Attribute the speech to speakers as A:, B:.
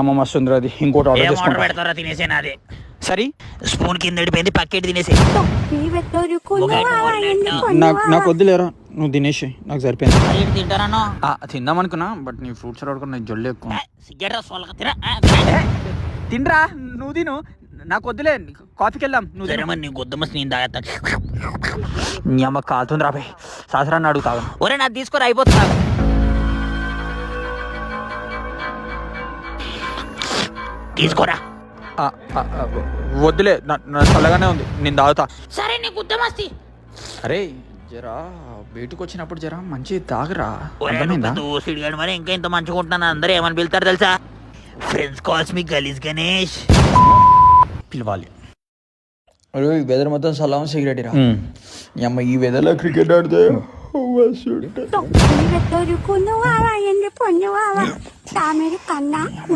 A: అమ్మ మస్తుంది అది ఇంకోటి ఆర్డర్
B: ఆర్డర్
A: చేసుకుంటా.
B: పెడతారా తినేసేనా అది
A: సరే
B: స్పూన్ కింద పడిపోయింది పక్కెట్టి తినేసే
A: నాకు వద్దులేరా, నువ్వు తినేసి నాకు సరిపోయింది.
B: తింటానో
A: తిందాం అనుకున్నా, బట్ నీ ఫ్రూట్స్ కూడా నాకు జొల్లు ఎక్కువ.
B: సిగరెట్ సోలక తిన
A: తినరా, నువ్వు తిను, నాకు వద్దులే. కాఫీకి వెళ్దాం, నువ్వు
B: సరే మరి నీ గొద్దమస్ నేను తాగతా
A: నీ అమ్మ కాలుతుంది రాబోయ్. శాస్త్రాన్ని అడుగుతావు.
B: ఒరే నాకు తీసుకొని అయిపోతున్నా తీసుకోరా.
A: వద్దులే, నా చల్లగానే ఉంది, నేను తాగుతా.
B: సరే నీ గుద్దమస్తి.
A: అరే జరా బయటకు వచ్చినప్పుడు జరా మంచి తాగరా.
B: దోసిడిగాడు మరి ఇంకా ఇంత మంచిగా ఉంటున్నాను. అందరూ ఏమని పిలుతారు తెలుసా? ఫ్రెండ్స్ కాల్స్ మీ గలీజ్ గణేష్
A: పిలవాలి. అరే ఈ వెదర్ మొత్తం సలాం సిగరెట్ రా. అమ్మ ఈ వెదర్లో క్రికెట్ ఆడితే